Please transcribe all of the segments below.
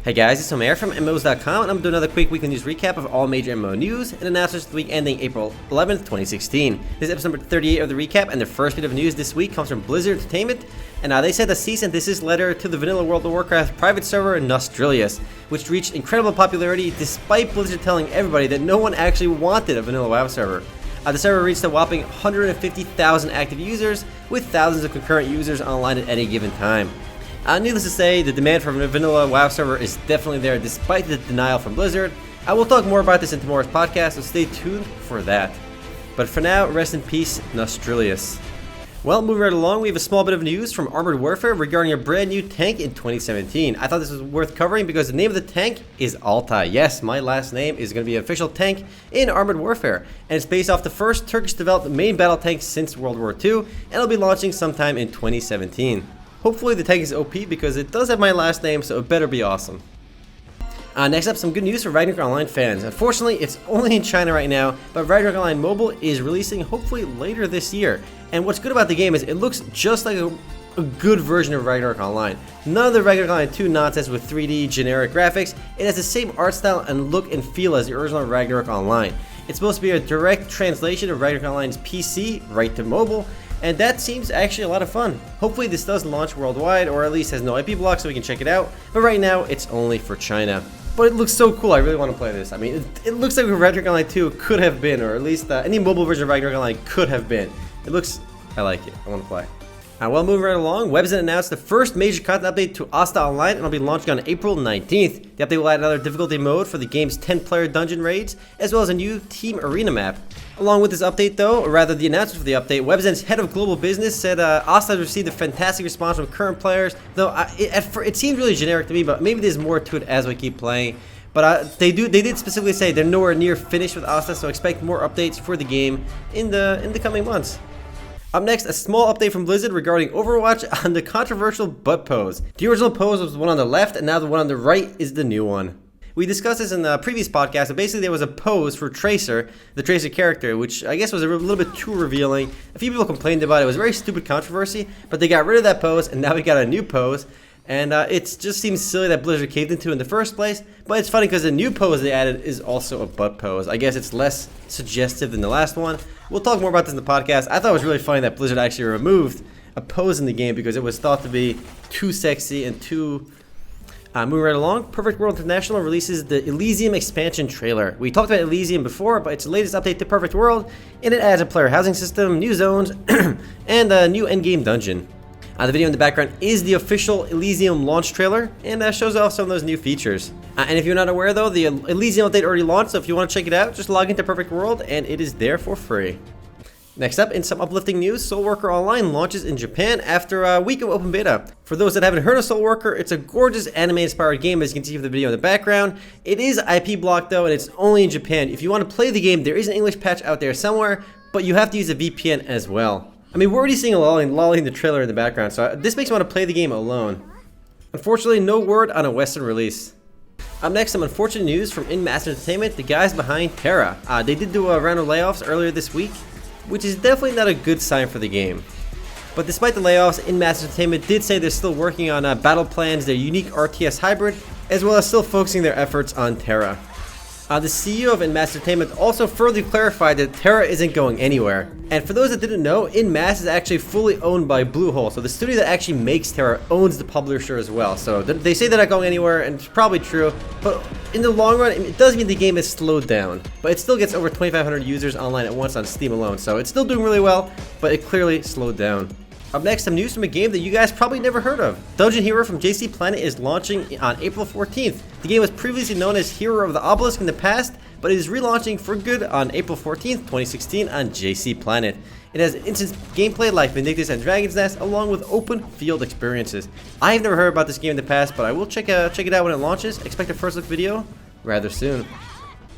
Hey guys, it's Omer from MMOs.com, and I'm doing another quick weekly news recap of all major MMO news and announcements for the week ending April 11th, 2016. This is episode number 38 of the recap, and the first bit of news this week comes from Blizzard Entertainment, and they said a cease and desist letter to the vanilla World of Warcraft private server Nostalrius, which reached incredible popularity despite Blizzard telling everybody that no one actually wanted a vanilla WoW server. The server reached a whopping 150,000 active users, with thousands of concurrent users online at any given time. Needless to say, the demand for a vanilla WoW server is definitely there despite the denial from Blizzard. I will talk more about this in tomorrow's podcast, so stay tuned for that. But for now, rest in peace, Nostalrius. Well, moving right along, we have a small bit of news from Armored Warfare regarding a brand new tank in 2017. I thought this was worth covering because the name of the tank is Altai. Yes, my last name is going to be an official tank in Armored Warfare, and it's based off the first Turkish-developed main battle tank since World War II, and it'll be launching sometime in 2017. Hopefully the tank is OP because it does have my last name, so it better be awesome. Next up, some good news for Ragnarok Online fans. Unfortunately, it's only in China right now, but Ragnarok Online Mobile is releasing hopefully later this year. And what's good about the game is it looks just like a good version of Ragnarok Online. None of the Ragnarok Online 2 nonsense with 3D generic graphics. It has the same art style and look and feel as the original Ragnarok Online. It's supposed to be a direct translation of Ragnarok Online's PC right to mobile, and that seems actually a lot of fun. Hopefully this does launch worldwide, or at least has no IP block so we can check it out, but right now it's only for China. But it looks so cool, I really want to play this. I mean, it looks like what Ragnarok Online 2 could have been, or at least any mobile version of Ragnarok Online could have been. It looks, I like it, I want to play. Well, moving right along, Webzen announced the first major content update to Asta Online, and it'll be launching on April 19th. The update will add another difficulty mode for the game's 10-player dungeon raids, as well as a new team arena map. Along with this update though, or rather the announcement for the update, Webzen's head of global business said Asta has received a fantastic response from current players, though it seems really generic to me, but maybe there's more to it as we keep playing. But they did specifically say they're nowhere near finished with Asta, so expect more updates for the game in the coming months. Up next, a small update from Blizzard regarding Overwatch on the controversial butt pose. The original pose was the one on the left, and now the one on the right is the new one. We discussed this in the previous podcast, but basically there was a pose for Tracer, the Tracer character, which I guess was a little bit too revealing. A few people complained about it. It was a very stupid controversy, but they got rid of that pose, and now we got a new pose. And it just seems silly that Blizzard caved into in the first place, but it's funny because the new pose they added is also a butt pose. I guess it's less suggestive than the last one. We'll talk more about this in the podcast. I thought it was really funny that Blizzard actually removed a pose in the game because it was thought to be too sexy and too... moving right along, Perfect World International releases the Elysium expansion trailer. We talked about Elysium before, but it's the latest update to Perfect World, and it adds a player housing system, new zones, and a new endgame dungeon. The video in the background is the official Elysium launch trailer, and shows off some of those new features. And if you're not aware though, the Elysium update already launched, so if you want to check it out, just log into Perfect World, and it is there for free. Next up, in some uplifting news, Soul Worker Online launches in Japan after a week of open beta. For those that haven't heard of Soul Worker, it's a gorgeous anime-inspired game, as you can see from the video in the background. It is IP blocked though, and it's only in Japan. If you want to play the game, there is an English patch out there somewhere, but you have to use a VPN as well. I mean, we're already seeing a lolling the trailer in the background, so this makes me want to play the game alone. Unfortunately, no word on a Western release. Up next, some unfortunate news from Masse Entertainment, the guys behind Tera. They did do a round of layoffs earlier this week, which is definitely not a good sign for the game. But despite the layoffs, Masse Entertainment did say they're still working on battle plans, their unique RTS hybrid, as well as still focusing their efforts on Tera. The CEO of Masse Entertainment also further clarified that Tera isn't going anywhere. And for those that didn't know, Masse is actually fully owned by Bluehole, so the studio that actually makes Tera owns the publisher as well. So they say they're not going anywhere, and it's probably true, but in the long run, it does mean the game is slowed down. But it still gets over 2,500 users online at once on Steam alone, so it's still doing really well, but it clearly slowed down. Up next, some news from a game that you guys probably never heard of. Dungeon Hero from JC Planet is launching on April 14th. The game was previously known as Hero of the Obelisk in the past, but it is relaunching for good on April 14th, 2016 on JC Planet. It has instant gameplay like Vindictus and Dragon's Nest, along with open field experiences. I have never heard about this game in the past, but I will check it out when it launches. Expect a first look video rather soon.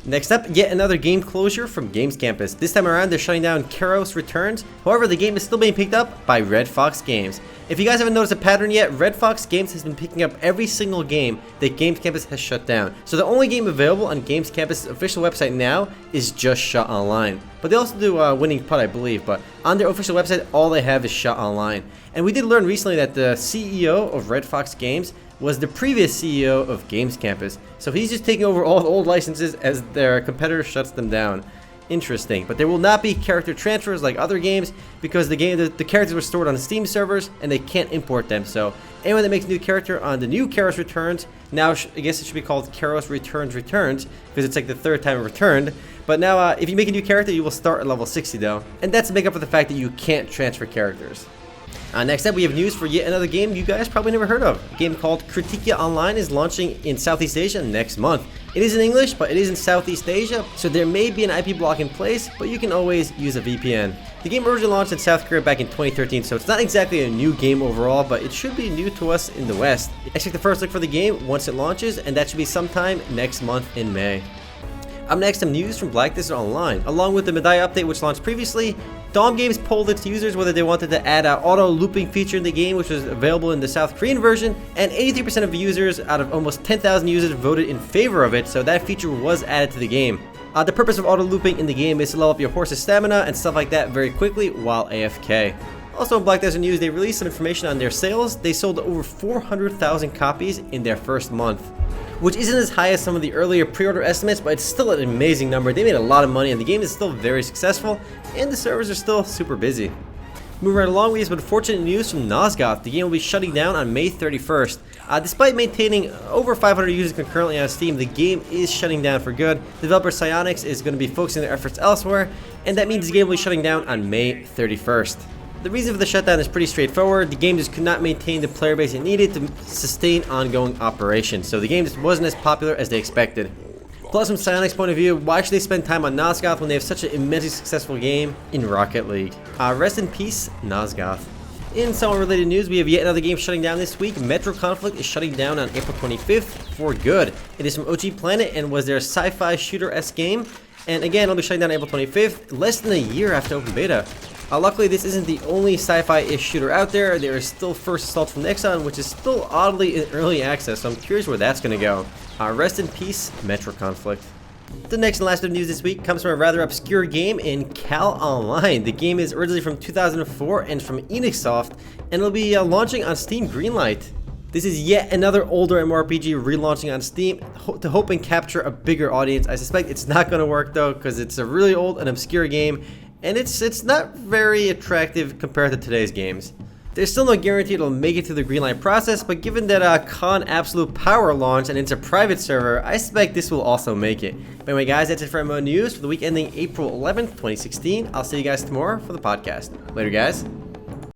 Next up, yet another game closure from GamesCampus. This time around, they're shutting down Karos Returns. However, the game is still being picked up by Red Fox Games. If you guys haven't noticed a pattern yet, Red Fox Games has been picking up every single game that GamesCampus has shut down. So the only game available on GamesCampus' official website now is just Shut Online. But they also do Winning Putt, I believe, but on their official website, all they have is Shut Online. And we did learn recently that the CEO of Red Fox Games was the previous CEO of GamesCampus. So he's just taking over all the old licenses as their competitor shuts them down. Interesting, but there will not be character transfers like other games because the characters were stored on Steam servers and they can't import them. So anyone that makes a new character on the new Karos Returns, now I guess it should be called Karos Returns because it's like the third time it returned. But now if you make a new character, you will start at level 60 though, and that's to make up for the fact that you can't transfer characters. Next up, we have news for yet another game you guys probably never heard of. A game called Kritika Online is launching in Southeast Asia next month. It is in English, but it is in Southeast Asia, so there may be an IP block in place, but you can always use a VPN. The game originally launched in South Korea back in 2013, so it's not exactly a new game overall, but it should be new to us in the West. Expect the first look for the game once it launches, and that should be sometime next month in May. Up next, some news from Asta Online. Along with the Medai update which launched previously, Dom Games polled its users whether they wanted to add an auto looping feature in the game, which was available in the South Korean version, and 83% of users out of almost 10,000 users voted in favor of it, so that feature was added to the game. The purpose of auto looping in the game is to level up your horse's stamina and stuff like that very quickly while AFK. Also in Black Desert News, they released some information on their sales. They sold over 400,000 copies in their first month, which isn't as high as some of the earlier pre-order estimates, but it's still an amazing number. They made a lot of money and the game is still very successful, and the servers are still super busy. Moving right along, we have some unfortunate news from Nosgoth. The game will be shutting down on May 31st. Despite maintaining over 500 users concurrently on Steam, the game is shutting down for good. Developer Psyonix is going to be focusing their efforts elsewhere, and that means the game will be shutting down on May 31st. The reason for the shutdown is pretty straightforward. The game just could not maintain the player base it needed to sustain ongoing operations, so the game just wasn't as popular as they expected. Plus, from Psyonix's point of view, why should they spend time on Nosgoth when they have such an immensely successful game in Rocket League? Rest in peace, Nosgoth. In somewhat related news, we have yet another game shutting down this week. Metro Conflict is shutting down on April 25th for good. It is from OG Planet and was their sci-fi shooter-esque game. And again, it'll be shutting down on April 25th, less than a year after open beta. Luckily, this isn't the only sci-fi-ish shooter out there. There is still First Assault from Nexon, which is still oddly in early access, so I'm curious where that's going to go. Rest in peace, Metro Conflict. The next and last bit of news this week comes from a rather obscure game in Kal Online. The game is originally from 2004 and from Enixsoft, and it'll be launching on Steam Greenlight. This is yet another older MMORPG relaunching on Steam to hope and capture a bigger audience. I suspect it's not going to work though, because it's a really old and obscure game, and it's not very attractive compared to today's games. There's still no guarantee it'll make it through the greenlight process, but given that Con Absolute Power launched and it's a private server, I suspect this will also make it. But anyway guys, that's it for MMO News for the week ending April 11th, 2016. I'll see you guys tomorrow for the podcast. Later guys.